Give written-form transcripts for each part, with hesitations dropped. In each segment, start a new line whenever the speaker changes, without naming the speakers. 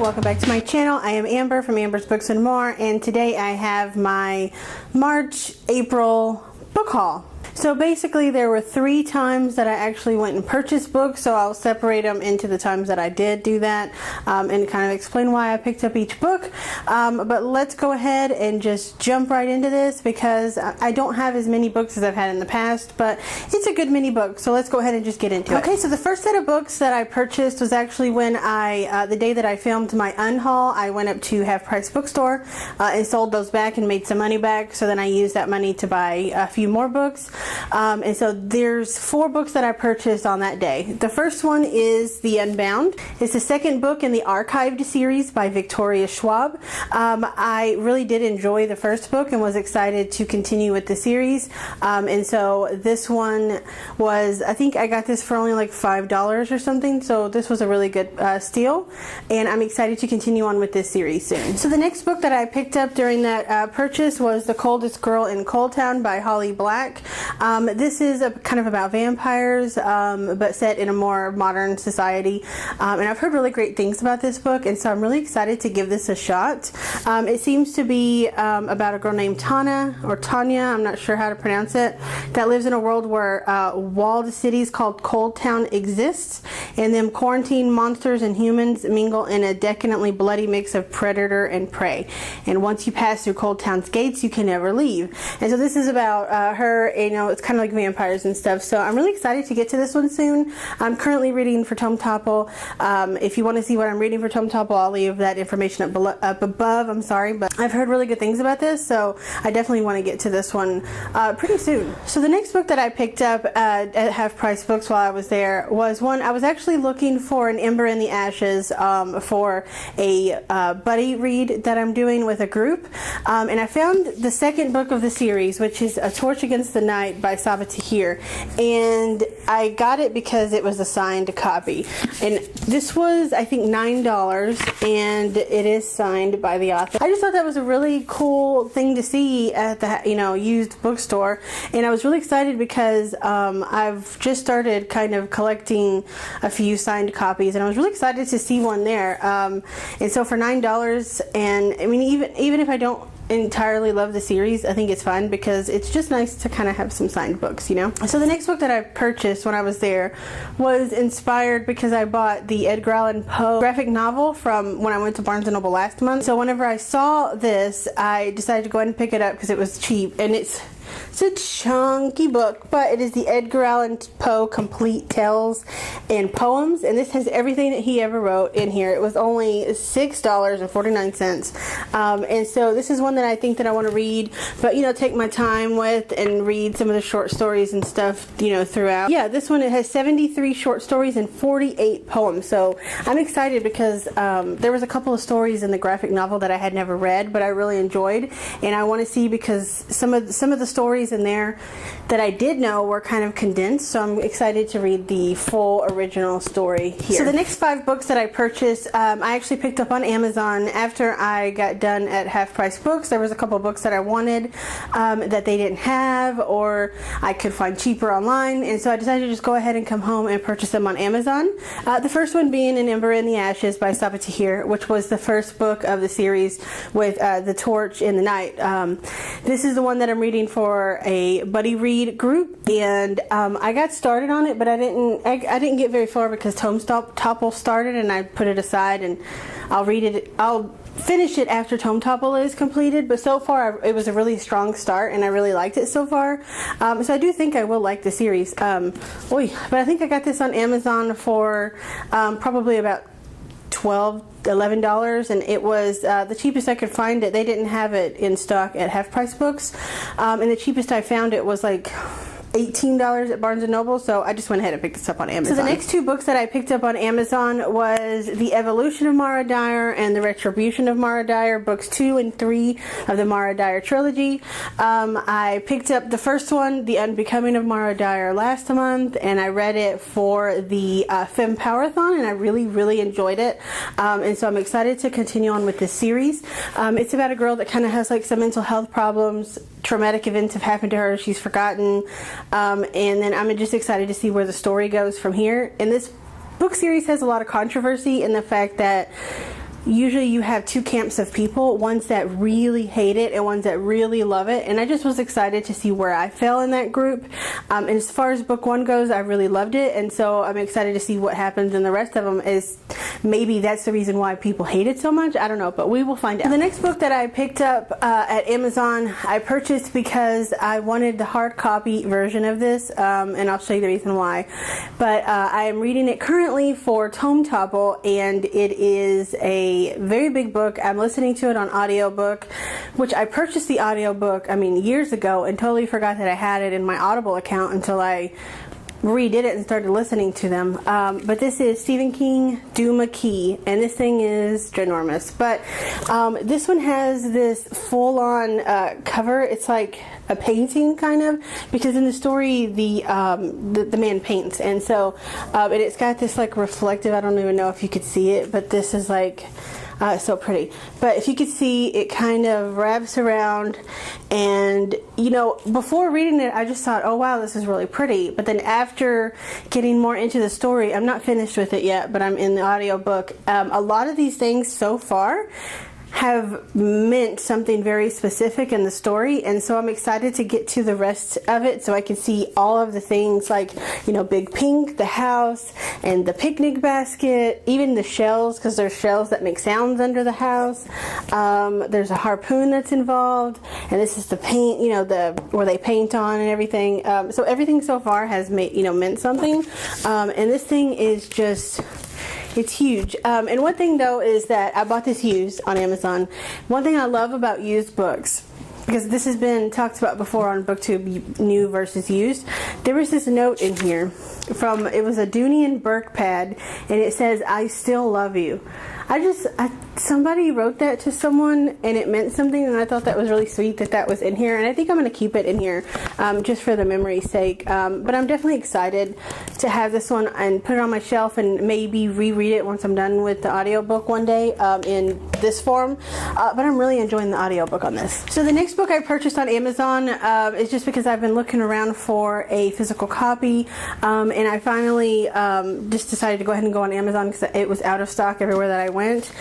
welcome back to my channel. I am Amber from Amber's Books and More, and today I have my March-April book haul. So basically there were 3 times that I actually went and purchased books, so I'll separate them into the times that I did do that and kind of explain why I picked up each book. But let's go ahead and just jump right into this because I don't have as many books as I've had in the past, but it's a good mini book, so let's go ahead and just get into it. Okay, so the first set of books that I purchased was actually when the day that I filmed my unhaul, I went up to Half Price Bookstore and sold those back and made some money back, so then I used that money to buy a few more books. And so there's 4 books that I purchased on that day. The first one is The Unbound. It's the second book in the Archived series by Victoria Schwab. I really did enjoy the first book and was excited to continue with the series. And so this one was, I think I got this for only like $5 or something. So this was a really good steal. And I'm excited to continue on with this series soon. So the next book that I picked up during that purchase was The Coldest Girl in Coal Town by Holly Black. This is kind of about vampires, but set in a more modern society. And I've heard really great things about this book, and so I'm really excited to give this a shot. It seems to be about a girl named Tanya, I'm not sure how to pronounce it, that lives in a world where walled cities called Coal Town exists, and them quarantine monsters and humans mingle in a decadently bloody mix of predator and prey. And once you pass through Coal Town's gates, you can never leave. And so this is about her, you know, it's kind of like vampires and stuff, so I'm really excited to get to this one soon. I'm currently reading for Tome Topple. If you want to see what I'm reading for Tome Topple, I'll leave that information up above. I'm sorry, but I've heard really good things about this, so I definitely want to get to this one pretty soon. So the next book that I picked up at Half Price Books while I was there was one I was actually looking for, an Ember in the Ashes, for a buddy read that I'm doing with a group, and I found the second book of the series, which is A Torch Against the Night by Tahir, and I got it because it was a signed copy, and this was, I think, $9, and it is signed by the author. I just thought that was a really cool thing to see at the, you know, used bookstore, and I was really excited because I've just started kind of collecting a few signed copies, and I was really excited to see one there, and so for $9, and I mean, even if I don't entirely love the series, I think it's fun because it's just nice to kind of have some signed books, you know. So the next book that I purchased when I was there was inspired because I bought the Edgar Allan Poe graphic novel from when I went to Barnes & Noble last month. So whenever I saw this, I decided to go ahead and pick it up because it was cheap, and it's a chunky book, but it is the Edgar Allan Poe Complete Tales and Poems, and this has everything that he ever wrote in here. It was only $6.49, and so this is one that I think that I want to read, but, you know, take my time with and read some of the short stories and stuff, you know, throughout. Yeah, this one, it has 73 short stories and 48 poems, so I'm excited because there was a couple of stories in the graphic novel that I had never read, but I really enjoyed, and I want to see because some of the stories in there that I did know were kind of condensed, so I'm excited to read the full original story here. So the next 5 books that I purchased, I actually picked up on Amazon after I got done at Half Price Books. There was a couple books that I wanted that they didn't have, or I could find cheaper online, and so I decided to just go ahead and come home and purchase them on Amazon. The first one being An Ember in the Ashes by Tahir, which was the first book of the series with The Torch in the Night. This is the one that I'm reading for a buddy read group, and I got started on it, but I didn't get very far because Tome Topple started, and I put it aside, and I'll finish it after Tome Topple is completed, but so far it was a really strong start, and I really liked it so far, so I do think I will like the series. But I think I got this on Amazon for probably about $11, and it was the cheapest I could find it. They didn't have it in stock at Half Price Books, and the cheapest I found it was like $18 at Barnes & Noble, so I just went ahead and picked this up on Amazon. So the next 2 books that I picked up on Amazon was The Evolution of Mara Dyer and The Retribution of Mara Dyer, books 2 and 3 of the Mara Dyer trilogy. I picked up the first one, The Unbecoming of Mara Dyer, last month, and I read it for the Femme Power-a-thon, and I really, really enjoyed it, and so I'm excited to continue on with this series. It's about a girl that kind of has like some mental health problems. Traumatic events have happened to her, she's forgotten, and then I'm just excited to see where the story goes from here. And this book series has a lot of controversy in the fact that usually you have two camps of people, ones that really hate it and ones that really love it, and I just was excited to see where I fell in that group. And as far as book one goes, I really loved it, and so I'm excited to see what happens in the rest of them. Is maybe that's the reason why people hate it so much, I don't know, but we will find out. The next book that I picked up at Amazon, I purchased because I wanted the hard copy version of this, and I'll show you the reason why. But I am reading it currently for Tome Topple, and it is a very big book. I'm listening to it on audiobook, which I purchased the audiobook, years ago, and totally forgot that I had it in my Audible account until I redid it and started listening to them. But this is Stephen King, Duma Key, and this thing is ginormous. But this one has this full-on cover. It's like a painting, kind of, because in the story the man paints, and so and it's got this like reflective, I don't even know if you could see it, but this is like so pretty. But if you could see, it kind of wraps around, and before reading it I just thought, oh wow, this is really pretty. But then after getting more into the story, I'm not finished with it yet, but I'm in the audiobook. A lot of these things so far have meant something very specific in the story, and so I'm excited to get to the rest of it so I can see all of the things, like Big Pink, the house, and the picnic basket, even the shells, because there's shells that make sounds under the house. There's a harpoon that's involved, and this is the paint, where they paint on and everything. So everything so far has meant something, and this thing is just, it's huge. And one thing though is that I bought this used on Amazon. One thing I love about used books, because this has been talked about before on BookTube, new versus used. There was this note in here it was a Dooney and Burke pad, and it says, "I still love you." Somebody wrote that to someone, and it meant something, and I thought that was really sweet that was in here, and I think I'm going to keep it in here just for the memory's sake. But I'm definitely excited to have this one and put it on my shelf and maybe reread it once I'm done with the audiobook one day in this form. But I'm really enjoying the audiobook on this. So the next book I purchased on Amazon is just because I've been looking around for a physical copy, and I finally just decided to go ahead and go on Amazon because it was out of stock everywhere that I went.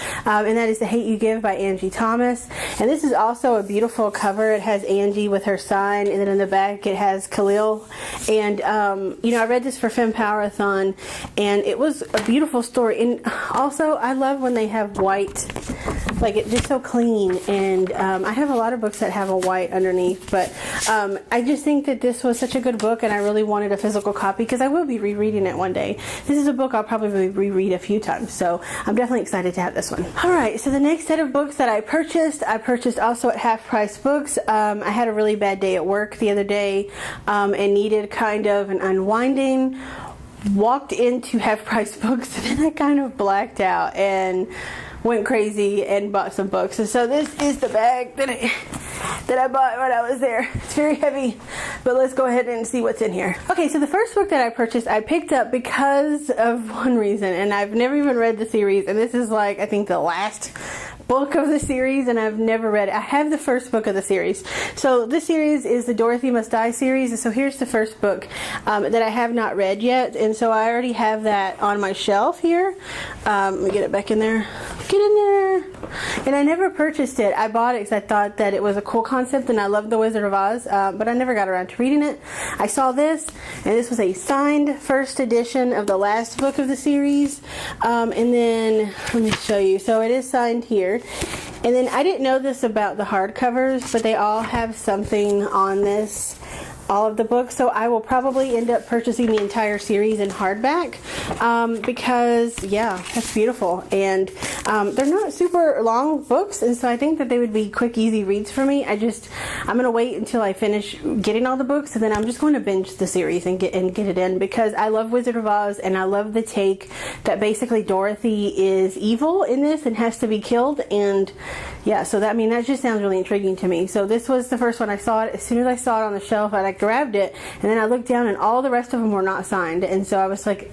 And that is The Hate You Give by Angie Thomas. And this is also a beautiful cover. It has Angie with her sign, and then in the back it has Khalil. And I read this for Femme Power-a-thon, and it was a beautiful story. And also, I love when they have white, like it's just so clean. And I have a lot of books that have a white underneath, but I just think that this was such a good book, and I really wanted a physical copy because I will be rereading it one day. This is a book I'll probably reread a few times, so I'm definitely excited to have this one. Alright, so the next set of books that I purchased also at Half Price Books. I had a really bad day at work the other day and needed kind of an unwinding. Walked into Half Price Books, and then I kind of blacked out and went crazy and bought some books. And so this is the bag that I bought when I was there. It's very heavy, but let's go ahead and see what's in here. Okay, so the first book that I purchased, I picked up because of one reason, and I've never even read the series, and this is like, I think, the last book of the series, and I've never read it. I have the first book of the series. So this series is the Dorothy Must Die series, and so here's the first book that I have not read yet, and so I already have that on my shelf here. Let me get it back in there. Get in there. And I never purchased it. I bought it because I thought that it was a cool concept, and I love The Wizard of Oz, but I never got around to reading it. I saw this, and this was a signed first edition of the last book of the series, and then let me show you. So it is signed here. And then I didn't know this about the hardcovers, but they all have something on this, all of the books, so I will probably end up purchasing the entire series in hardback because, yeah, that's beautiful. And they're not super long books, and so I think that they would be quick, easy reads for me. I'm going to wait until I finish getting all the books, and then I'm just going to binge the series and get it in, because I love Wizard of Oz, and I love the take that basically Dorothy is evil in this and has to be killed. And yeah, so that just sounds really intriguing to me. So this was the first one I saw it. As soon as I saw it on the shelf, I grabbed it, and then I looked down, and all the rest of them were not signed, and so I was like,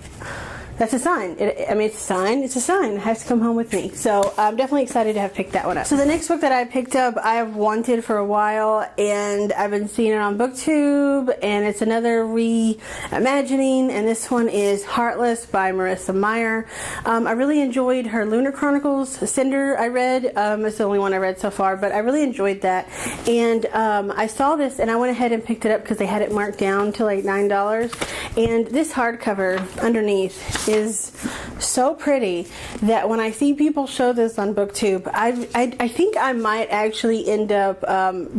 that's a sign. I mean, it's a sign. It's a sign. It has to come home with me. So I'm definitely excited to have picked that one up. So the next book that I picked up, I've wanted for a while, and I've been seeing it on BookTube, and it's another reimagining, and this one is Heartless by Marissa Meyer. I really enjoyed her Lunar Chronicles. Cinder I read. It's the only one I read so far, but I really enjoyed that. And I saw this, and I went ahead and picked it up because they had it marked down to like $9. And this hardcover underneath is so pretty that when I see people show this on BookTube, I think I might actually end up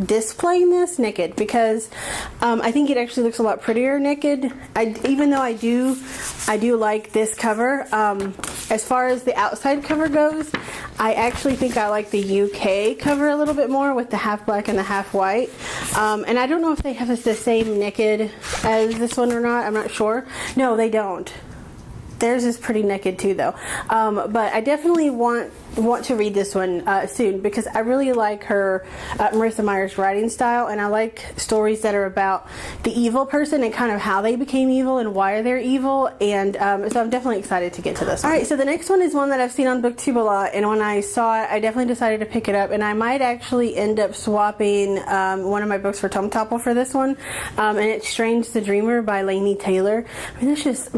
displaying this naked, because I think it actually looks a lot prettier naked. Even though I do like this cover. As far as the outside cover goes, I actually think I like the UK cover a little bit more with the half black and the half white. And I don't know if they have the same naked as this one or not. I'm not sure. No, they don't. Theirs is pretty naked too, though. But I definitely want to read this one soon, because I really like her Marissa Meyer's writing style, and I like stories that are about the evil person and kind of how they became evil and why they're evil. And so I'm definitely excited to get to this one. Alright, so the next one is one that I've seen on BookTube a lot, and when I saw it, I definitely decided to pick it up, and I might actually end up swapping one of my books for Tome Topple for this one. And it's Strange the Dreamer by Laini Taylor. I mean, it's just,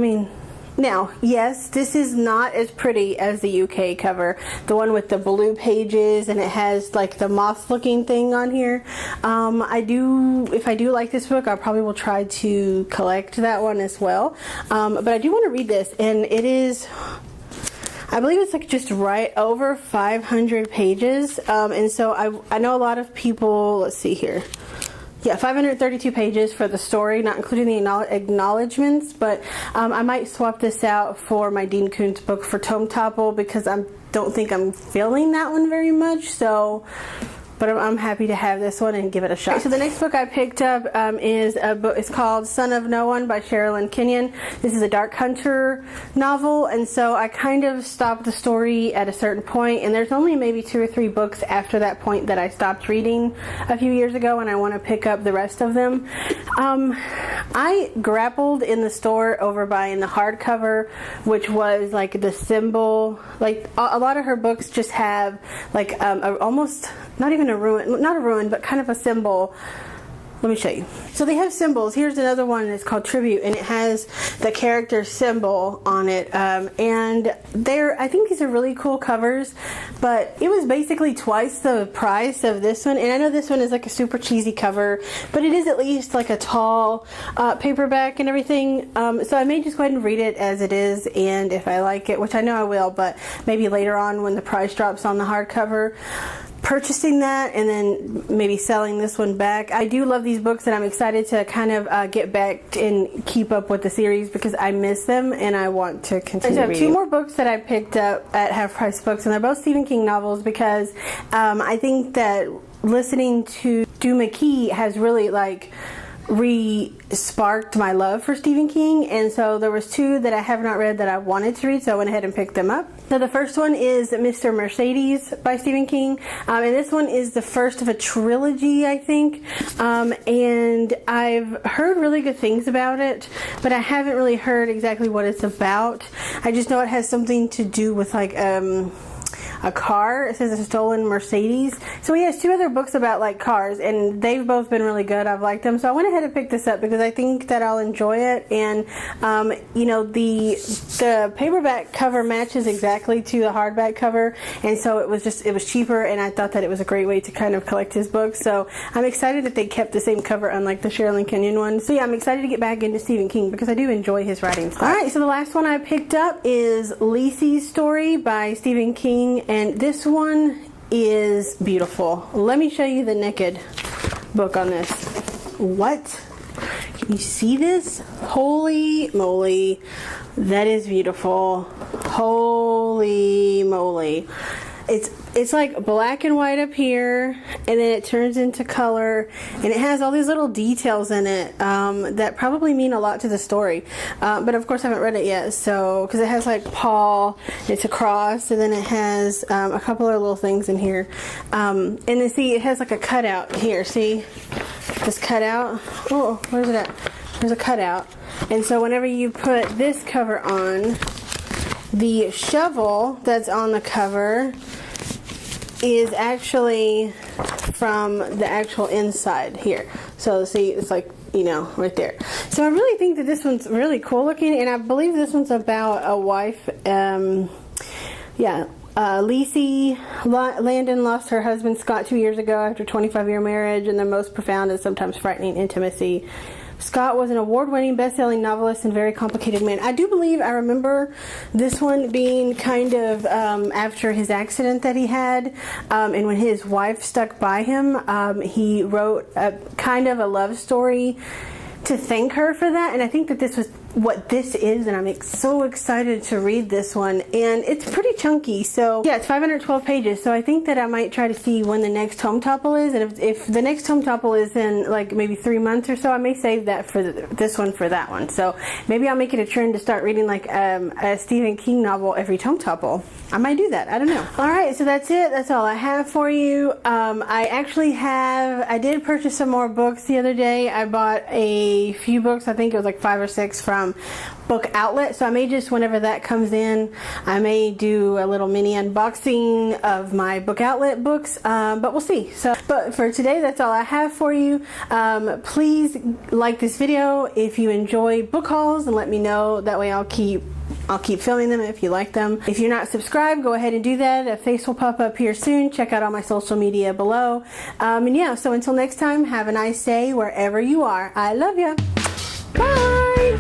now, yes, this is not as pretty as the UK cover, the one with the blue pages, and it has like the moth looking thing on here. If I do like this book, I probably will try to collect that one as well. But I do want to read this, and it is, I believe it's like just right over 500 pages. And so I know a lot of people, let's see here. Yeah, 532 pages for the story, not including the acknowledgments, but I might swap this out for my Dean Koontz book for Tome Topple, because I don't think I'm feeling that one very much, so... But I'm happy to have this one and give it a shot. Okay, so the next book I picked up is a book. It's called Son of No One by Sherilyn Kenyon. This is a Dark Hunter novel, and so I kind of stopped the story at a certain point, and there's only maybe 2 or 3 books after that point that I stopped reading a few years ago, and I want to pick up the rest of them. I grappled in the store over buying the hardcover, which was like the symbol. Like a lot of her books just have like almost not even a ruin, but kind of a symbol. Let me show you. So they have symbols. Here's another one that's called Tribute, and it has the character symbol on it. And I think these are really cool covers, but it was basically twice the price of this one. And I know this one is like a super cheesy cover, but it is at least like a tall paperback and everything. So I may just go ahead and read it as it is, and if I like it, which I know I will, but maybe later on when the price drops on the hardcover, purchasing that and then maybe selling this one back. I do love these books, and I'm excited to kind of get back and keep up with the series, because I miss them and I want to continue reading. I have 2 more books that I picked up at Half Price Books, and they're both Stephen King novels, because I think that listening to Stu McKee has really like re-sparked my love for Stephen King, and so there was 2 that I have not read that I wanted to read, so I went ahead and picked them up. So the first one is Mr. Mercedes by Stephen King, and this one is the first of a trilogy, I think, and I've heard really good things about it, but I haven't really heard exactly what it's about. I just know it has something to do with like a car. It says a stolen Mercedes. So he has 2 other books about like cars, and they've both been really good. I've liked them, so I went ahead and picked this up because I think that I'll enjoy it. And you know, the paperback cover matches exactly to the hardback cover, and so it was cheaper, and I thought that it was a great way to kind of collect his books. So I'm excited that they kept the same cover, unlike the Sherilyn Kenyon one. So yeah, I'm excited to get back into Stephen King because I do enjoy his writing style. Alright, so the last one I picked up is Lisey's Story by Stephen King, and this one is beautiful. Let me show you the naked book on this. What? Can you see this? Holy moly. That is beautiful. Holy moly. It's like black and white up here, and then it turns into color, and it has all these little details in it that probably mean a lot to the story. But of course I haven't read it yet, so because it has like Paul, it's a cross, and then it has a couple of little things in here. And then see, it has like a cutout here. See this cutout? Oh, where's it at? There's a cutout. And so whenever you put this cover on, The shovel that's on the cover is actually from the actual inside here. So see, it's like, you know, right there. So I really think that this one's really cool looking, and I believe this one's about a wife. Lacey Landon lost her husband Scott 2 years ago after a 25-year marriage in the most profound and sometimes frightening intimacy. Scott was an award-winning, best-selling novelist and very complicated man. I do believe I remember this one being kind of after his accident that he had, and when his wife stuck by him, he wrote a kind of a love story to thank her for that, and I think that this was what this is, and I'm so excited to read this one, and it's pretty chunky. So yeah, it's 512 pages, so I think that I might try to see when the next home topple is, and if the next home topple is in like maybe 3 months or so, I may save that for this one for that one. So maybe I'll make it a trend to start reading like a Stephen King novel every home topple. I might do that, I don't know. Alright, so that's it, that's all I have for you. I did purchase some more books the other day. I bought a few books, I think it was like 5 or 6 from Book Outlet, so I may just, whenever that comes in, I may do a little mini unboxing of my Book Outlet books, but we'll see. But for today, that's all I have for you. Please like this video if you enjoy book hauls, and let me know. That way I'll keep filming them if you like them. If you're not subscribed, go ahead and do that. A face will pop up here soon. Check out all my social media below. And yeah, so until next time, have a nice day wherever you are. I love you. Bye!